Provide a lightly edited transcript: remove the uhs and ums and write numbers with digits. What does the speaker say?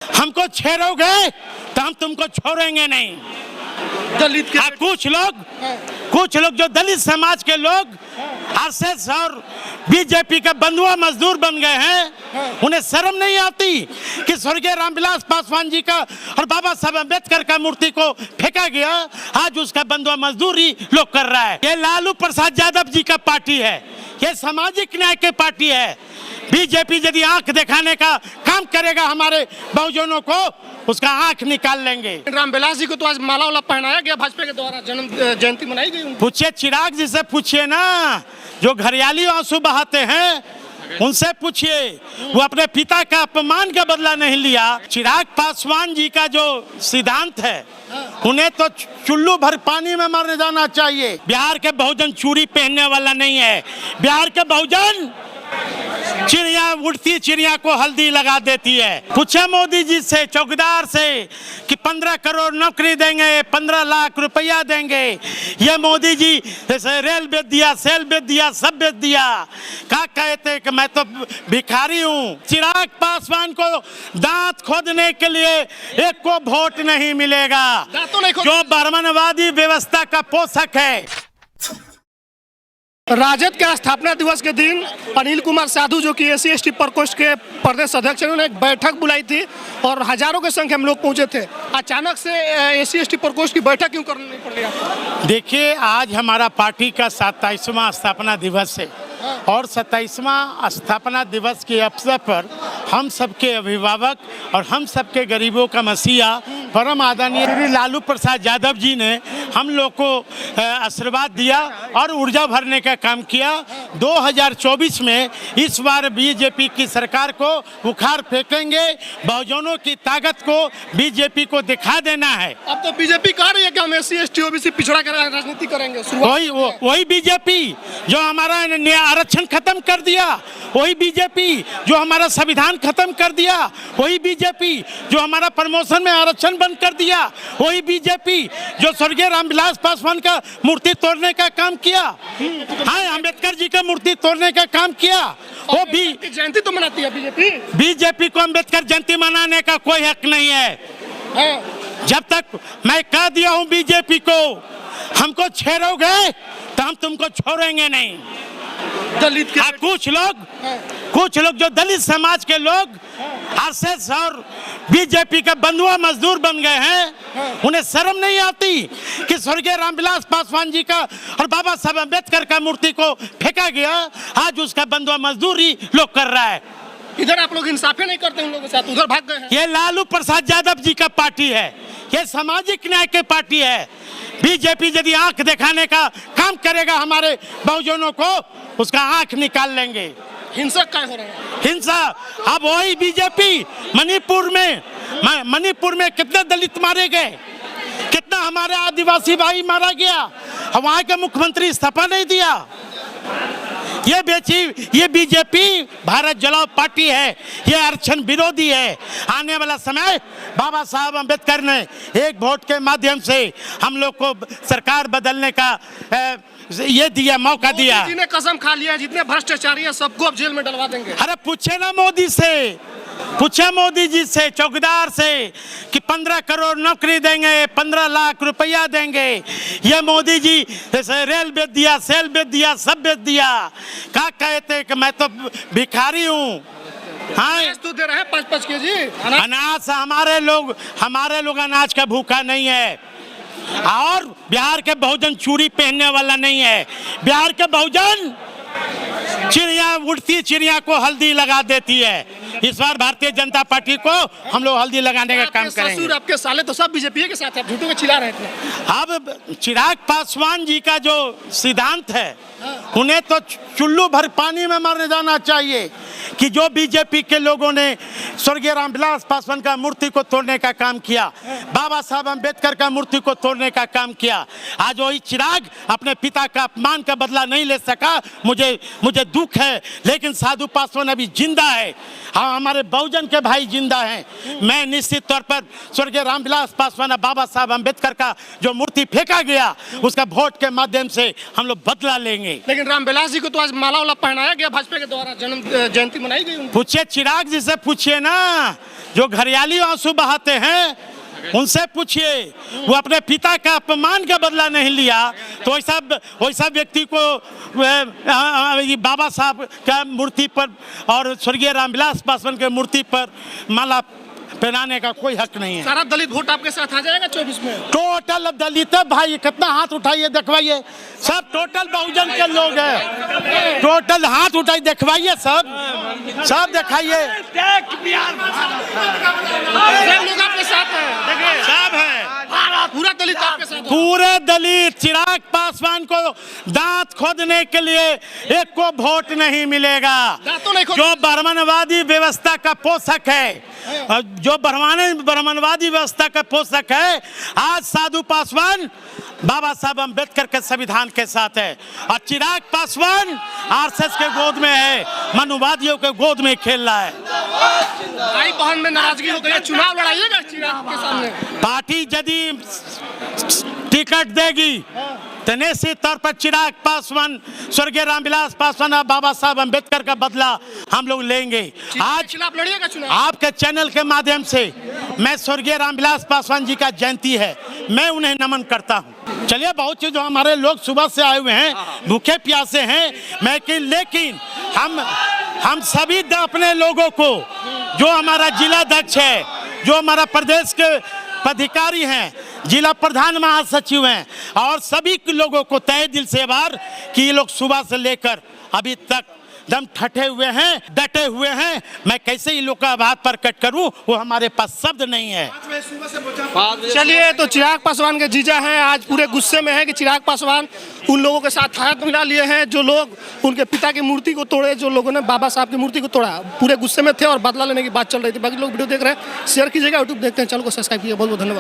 हमको छेड़ोगे तो हम तुमको छोड़ेंगे नहीं। दलित के कुछ लोग जो दलित समाज के लोग आरएसएस और बीजेपी का बंधुआ मजदूर बन गए हैं, उन्हें शर्म नहीं आती कि स्वर्गीय रामविलास पासवान जी का और बाबा साहब अम्बेडकर का मूर्ति को फेंका गया, आज उसका बंधुआ मजदूरी लोग कर रहा है। ये लालू प्रसाद यादव जी का पार्टी है, ये सामाजिक न्याय की पार्टी है। बीजेपी यदि आंख दिखाने का काम करेगा हमारे बहुजनों को, उसका आंख निकाल लेंगे। रामविलास जी को तो आज माला वाला पहनाया गया, भाजपा के द्वारा जन्म जयंती मनाई गई। पूछिए चिराग जी से, पूछिए ना, जो घरियाली आंसू बहाते हैं उनसे पूछिए, वो अपने पिता का अपमान का बदला नहीं लिया। चिराग पासवान जी का जो सिद्धांत है, उन्हें तो चुल्लू भर पानी में मरने जाना चाहिए। बिहार के बहुजन चूड़ी पहनने वाला नहीं है। बिहार के बहुजन चिड़िया, उड़ती चिड़िया को हल्दी लगा देती है। पूछे मोदी जी से, चौकीदार से कि 15 करोड़ नौकरी देंगे, 15 लाख रुपया देंगे। ये मोदी जी रेल बेच दिया, सेल बेच दिया, सब बेच दिया। क्या कहते कि मैं तो भिखारी हूँ। चिराग पासवान को दांत खोदने के लिए एक को वोट नहीं मिलेगा, जो ब्राह्मणवादी व्यवस्था का पोषक है। राजद के स्थापना दिवस के दिन अनिल कुमार साधु, जो कि SC/ST प्रकोष्ठ के प्रदेश अध्यक्ष, उन्होंने एक बैठक बुलाई थी और हजारों की संख्या में लोग पहुंचे थे। अचानक से SC/ST प्रकोष्ठ की बैठक क्यों करनी पड़ी आपको? देखिए, आज हमारा पार्टी का 27वां स्थापना दिवस है और 27वां स्थापना दिवस के अवसर पर हम सबके अभिभावक और हम सबके गरीबों का मसीहा परम आदरणीय श्री लालू प्रसाद यादव जी ने हम लोग को आशीर्वाद दिया और ऊर्जा भरने का काम किया। 2024 में इस बार बीजेपी की सरकार को बुखार फेंकेंगे, बहुजनों की ताकत को बीजेपी को दिखा देना है। अब तो बीजेपी कह रही है कि हम SC/ST OBC पिछड़ा कर राजनीति करेंगे। वही बीजेपी जो हमारा आरक्षण खत्म कर दिया, वही बीजेपी जो हमारा संविधान खत्म कर दिया, वही बीजेपी जो हमारा प्रमोशन में आरक्षण बंद कर दिया, वही बीजेपी जो स्वर्गीय रामविलास पासवान का मूर्ति तोड़ने का काम किया, हाँ, अम्बेडकर जी का मूर्ति तोड़ने का काम किया। वो भी जयंती तो मनाती है बीजेपी को अम्बेडकर जयंती मनाने का कोई हक नहीं है। जब तक मैं कह दिया हूँ बीजेपी को, हमको छेड़ोगे तो हम तुमको छोड़ेंगे नहीं। दलित के कुछ लोग जो दलित समाज के लोग आरएसएस और बीजेपी का बंधुआ मजदूर बन गए हैं, उन्हें शर्म नहीं आती कि स्वर्गीय रामविलास पासवान जी का और बाबा साहब अम्बेडकर का मूर्ति को फेंका गया, आज उसका बंधुआ मजदूरी लोग कर रहा है। इधर आप लोग इंसाफी नहीं करते उन लोगों के साथ, उधर भाग गए हैं। ये लालू प्रसाद यादव जी का पार्टी है, ये सामाजिक न्याय की पार्टी है। बीजेपी यदि आंख दिखाने का काम करेगा हमारे बहुजनों को, उसका आंख निकाल लेंगे। हिंसा क्या हो रहा है? हिंसा अब वही बीजेपी मणिपुर में कितने दलित मारे गए, कितना हमारे आदिवासी भाई मारा गया, वहाँ के मुख्यमंत्री इस्तीफा नहीं दिया। ये बीजेपी भारत जलाओ पार्टी है, ये आरक्षण विरोधी है। आने वाला समय बाबा साहब अम्बेडकर ने एक वोट के माध्यम से हम लोग को सरकार बदलने का ये दिया, मौका दिया। मोदी जी ने कसम खा लिया, जितने भ्रष्टाचारी है सबको अब जेल में डलवा देंगे। अरे पूछे ना मोदी से, पूछे मोदी जी से, चौकीदार से कि 15 करोड़ नौकरी देंगे, 15 लाख रुपया देंगे। ये मोदी जी रेल बेच दिया, सेल बेच दिया, सब बेच दिया। क्या कहते कि मैं तो भिखारी हूँ। हाँ, तो दे रहे हैं 5-5 केजी अनाज। हमारे लोग अनाज का भूखा नहीं है और बिहार के बहुजन चूड़ी पहनने वाला नहीं है। बिहार के बहुजन चिड़िया, उड़ती चिड़िया को हल्दी लगा देती है। इस बार भारतीय जनता पार्टी को हम लोग हल्दी लगाने का काम करेंगे। आपके साले तो सब बीजेपी के साथ है, झूठों के चिल्ला रहे थे। अब चिराग पासवान जी का जो सिद्धांत है, उन्हें तो चुल्लू भर पानी में मरने जाना चाहिए कि जो बीजेपी के लोगों ने स्वर्गीय रामविलास पासवान का मूर्ति को तोड़ने का काम किया, बाबा साहब अम्बेडकर का मूर्ति को तोड़ने का काम किया। आज वही चिराग अपने पिता का अपमान का बदला नहीं ले सका। मुझे दुख है, लेकिन साधु पासवान अभी जिंदा है। हाँ, हमारे बहुजन के भाई जिंदा हैं। मैं निश्चित तौर पर स्वर्गीय रामविलास पासवान, बाबा साहब अम्बेडकर का जो मूर्ति फेंका गया उसका वोट के माध्यम से हम लोग बदला लेंगे। लेकिन रामविलास जी को तो आज माला वाला पहनाया गया, भाजपा के द्वारा जन्म जयंती मनाई गई उनकी। पूछिए चिराग जी से, पूछिए ना, जो घरियाली आंसू बहाते हैं उनसे पूछिए। वो अपने पिता का अपमान का बदला नहीं लिया तो वैसा व्यक्ति को बाबा साहब का मूर्ति पर और स्वर्गीय रामविलास पासवान के मूर्ति पर माला पहनाने का कोई हक नहीं है। सारा दलित वोट आपके साथ आ जाएगा 24 में। टोटल दलित भाई, कितना हाथ उठाइए दिखवाइए, सब टोटल बहुजन के लोग हैं। टोटल हाथ उठाइए दिखवाइए, सब दिखाइए। सब लोग आपके साथ हैं, देखिए सब है, पूरा दलित आपके साथ है। पूरे दलित। चिराग पासवान को दांत खोदने के लिए एक को वोट नहीं मिलेगा। दांतों नहीं खोद- जो ब्राह्मणवादी व्यवस्था का पोषक है, जो ब्राह्मणवादी व्यवस्था का पोषक है, आज साधु पासवान बाबा साहब अम्बेडकर के संविधान के साथ है और चिराग पासवान आरएसएस के गोद में है, मनुवादियों के गोद में खेल रहा है। भाई बहन में नाराजगी हो गई है, चुनाव लड़ाइएगा चिराग के सामने। पार्टी यदि टिकट देगी तो निश्चित तौर पर चिराग पासवान, स्वर्गीय रामविलास पासवान और बाबा साहब अम्बेडकर का बदला हम लोग लेंगे। आज खिलाफ लड़िएगा चुनाव। आपके चैनल के माध्यम से मैं स्वर्गीय रामविलास पासवान जी का जयंती है, मैं उन्हें नमन करता हूँ। चलिए, बहुत चीज जो हमारे लोग सुबह से आए हुए हैं, भूखे प्यासे हैं, लेकिन हम सभी अपने लोगों को, जो हमारा जिला अध्यक्ष है, जो हमारा प्रदेश के पदाधिकारी हैं, जिला प्रधान महासचिव हैं और सभी लोगों को तहे दिल से आभार कि ये लोग सुबह से लेकर अभी तक दम ठटे हुए हैं, डटे हुए हैं। मैं कैसे इन लोग का आभार प्रकट करूं, वो हमारे पास शब्द नहीं है। चलिए, तो चिराग पासवान के जीजा हैं, आज पूरे गुस्से में है कि चिराग पासवान उन लोगों के साथ हाथ मिला लिए हैं जो लोग उनके पिता की मूर्ति को तोड़े, जो लोगों ने बाबा साहब की मूर्ति को तोड़ा, पूरे गुस्से में थे और बदला लेने की बात चल रही थी। बाकी लोग वीडियो देख रहे हैं, शेयर कीजिएगा, यूट्यूब देखते हैं, चैनल को सब्सक्राइब कीजिए। बहुत बहुत धन्यवाद।